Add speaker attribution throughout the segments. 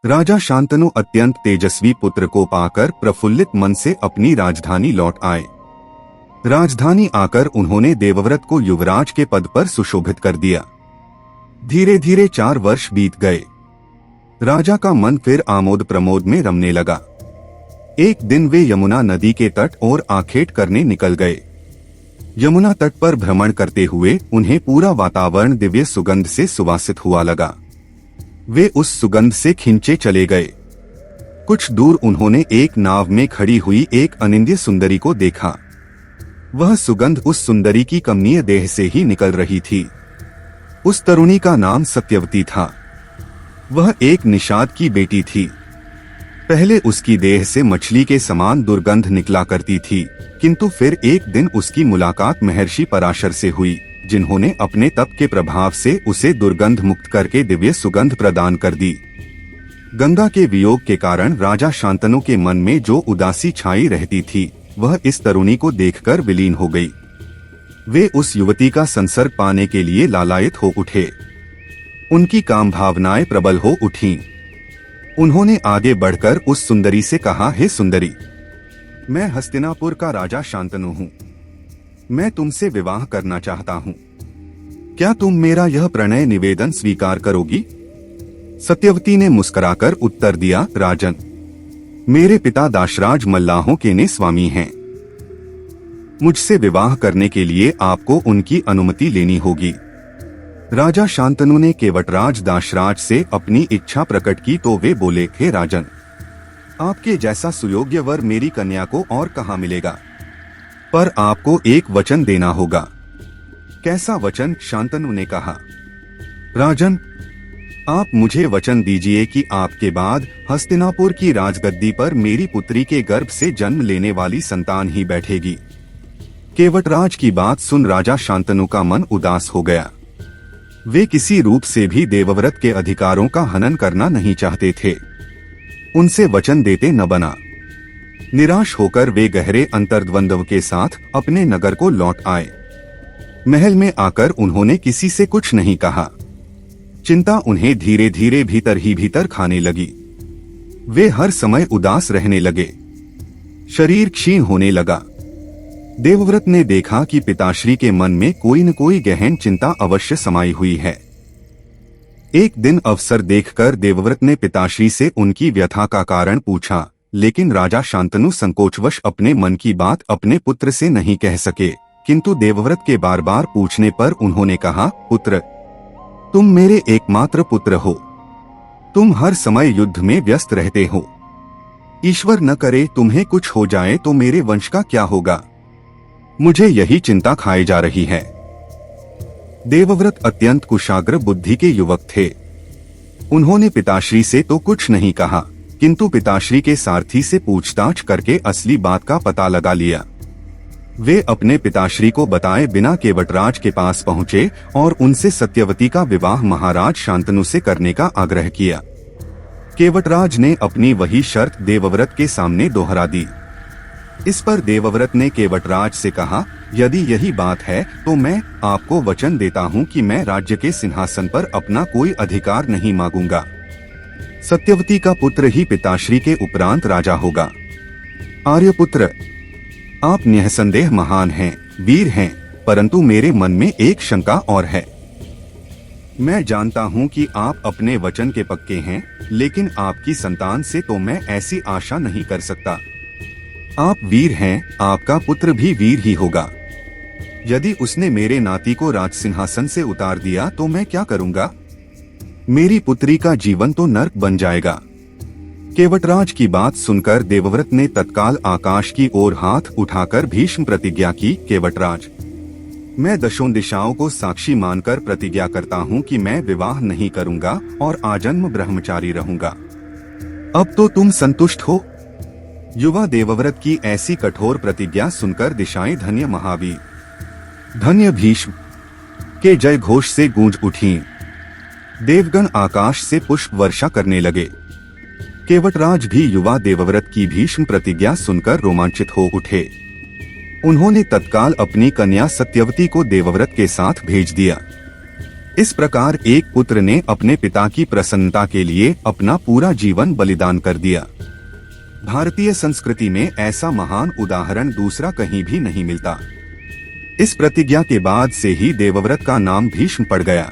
Speaker 1: राजा शांतनु अत्यंत तेजस्वी पुत्र को पाकर प्रफुल्लित मन से अपनी राजधानी लौट आए। राजधानी आकर उन्होंने देवव्रत को युवराज के पद पर सुशोभित कर दिया। धीरे धीरे 4 वर्ष बीत गए। राजा का मन फिर आमोद प्रमोद में रमने लगा। एक दिन वे यमुना नदी के तट और आखेट करने निकल गए। यमुना तट पर भ्रमण करते हुए उन्हें पूरा वातावरण दिव्य सुगंध से सुवासित हुआ लगा। वे उस सुगंध से खिंचे चले गए। कुछ दूर उन्होंने एक नाव में खड़ी हुई एक अनिंद्य सुंदरी को देखा। वह सुगंध उस सुंदरी की कमनीय देह से ही निकल रही थी। उस तरुणी का नाम सत्यवती था। वह एक निषाद की बेटी थी। पहले उसकी देह से मछली के समान दुर्गंध निकला करती थी, किंतु फिर एक दिन उसकी मुलाकात महर्षि पराशर से हुई, जिन्होंने अपने तप के प्रभाव से उसे दुर्गंध मुक्त करके दिव्य सुगंध प्रदान कर दी। गंगा के वियोग के कारण राजा शांतनु के मन में जो उदासी छाई रहती थी, वह इस तरुणी को देखकर विलीन हो गई। वे उस युवती का संसर्ग पाने के लिए लालायित हो उठे। उनकी काम भावनाएं प्रबल हो उठीं। उन्होंने आगे बढ़कर उस सुंदरी से कहा, हे सुंदरी, मैं हस्तिनापुर का राजा शांतनु हूँ। मैं तुमसे विवाह करना चाहता हूँ। क्या तुम मेरा यह प्रणय निवेदन स्वीकार करोगी? सत्यवती ने मुस्कुराकर उत्तर दिया, राजन, मेरे पिता दाशराज मल्लाहों के ने स्वामी हैं। मुझसे विवाह करने के लिए आपको उनकी अनुमति लेनी होगी। राजा शांतनु ने केवटराज दाशराज से अपनी इच्छा प्रकट की तो वे बोले, हे राजन, आपके जैसा सुयोग्य वर मेरी कन्या को और कहाँ मिलेगा, पर आपको एक वचन देना होगा। कैसा वचन? शांतनु ने कहा। राजन, आप मुझे वचन दीजिए कि आपके बाद हस्तिनापुर की राजगद्दी पर मेरी पुत्री के गर्भ से जन्म लेने वाली संतान ही बैठेगी। केवटराज की बात सुन राजा शांतनु का मन उदास हो गया। वे किसी रूप से भी देवव्रत के अधिकारों का हनन करना नहीं चाहते थे। उनसे वचन देते न बना। निराश होकर वे गहरे अंतर्द्वंद्व के साथ अपने नगर को लौट आए। महल में आकर उन्होंने किसी से कुछ नहीं कहा। चिंता उन्हें धीरे धीरे भीतर ही भीतर खाने लगी। वे हर समय उदास रहने लगे। शरीर क्षीण होने लगा। देवव्रत ने देखा कि पिताश्री के मन में कोई न कोई गहन चिंता अवश्य समाई हुई है। एक दिन अवसर देखकर देवव्रत ने पिताश्री से उनकी व्यथा का कारण पूछा, लेकिन राजा शांतनु संकोचवश अपने मन की बात अपने पुत्र से नहीं कह सके। किंतु देवव्रत के बार बार पूछने पर उन्होंने कहा, पुत्र, तुम मेरे एकमात्र पुत्र हो। तुम हर समय युद्ध में व्यस्त रहते हो। ईश्वर न करे तुम्हें कुछ हो जाए तो मेरे वंश का क्या होगा? मुझे यही चिंता खाए जा रही है। देवव्रत अत्यंत कुशाग्र बुद्धि के युवक थे। उन्होंने पिताश्री से तो कुछ नहीं कहा, किंतु पिताश्री के सारथी से पूछताछ करके असली बात का पता लगा लिया। वे अपने पिताश्री को बताए बिना केवटराज के पास पहुंचे और उनसे सत्यवती का विवाह महाराज शांतनु से करने का आग्रह किया। केवटराज ने अपनी वही शर्त देवव्रत के सामने दोहरा दी। इस पर देवव्रत ने केवटराज से कहा, यदि यही बात है तो मैं आपको वचन देता हूँ कि मैं राज्य के सिंहासन पर अपना कोई अधिकार नहीं मांगूंगा। सत्यवती का पुत्र ही पिताश्री के उपरांत राजा होगा। आर्यपुत्र, आप निःसंदेह महान हैं, वीर हैं, परंतु मेरे मन में एक शंका और है। मैं जानता हूं कि आप अपने वचन के पक्के हैं, लेकिन आपकी संतान से तो मैं ऐसी आशा नहीं कर सकता। आप वीर हैं, आपका पुत्र भी वीर ही होगा। यदि उसने मेरे नाती को राजसिंहासन से उतार दिया तो मैं क्या करूंगा? मेरी पुत्री का जीवन तो नर्क बन जाएगा। केवटराज की बात सुनकर देवव्रत ने तत्काल आकाश की ओर हाथ उठाकर भीष्म प्रतिज्ञा की, केवटराज, मैं दशों दिशाओं को साक्षी मानकर प्रतिज्ञा करता हूँ कि मैं विवाह नहीं करूंगा और आजन्म ब्रह्मचारी रहूंगा। अब तो तुम संतुष्ट हो? युवा देवव्रत की ऐसी कठोर प्रतिज्ञा सुनकर दिशाएं धन्य महावीर, धन्य भीष्म के जय घोष से गूंज उठीं। देवगण आकाश से पुष्प वर्षा करने लगे। केवटराज भी युवा देवव्रत की भीष्म प्रतिज्ञा सुनकर रोमांचित हो उठे। उन्होंने तत्काल अपनी कन्या सत्यवती को देवव्रत के साथ भेज दिया। इस प्रकार एक पुत्र ने अपने पिता की प्रसन्नता के लिए अपना पूरा जीवन बलिदान कर दिया। भारतीय संस्कृति में ऐसा महान उदाहरण दूसरा कहीं भी नहीं मिलता। इस प्रतिज्ञा के बाद से ही देवव्रत का नाम भीष्म पड़ गया।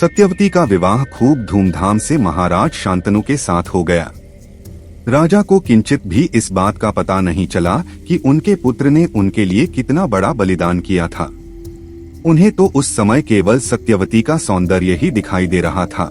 Speaker 1: सत्यवती का विवाह खूब धूमधाम से महाराज शांतनु के साथ हो गया। राजा को किंचित भी इस बात का पता नहीं चला कि उनके पुत्र ने उनके लिए कितना बड़ा बलिदान किया था। उन्हें तो उस समय केवल सत्यवती का सौंदर्य ही दिखाई दे रहा था।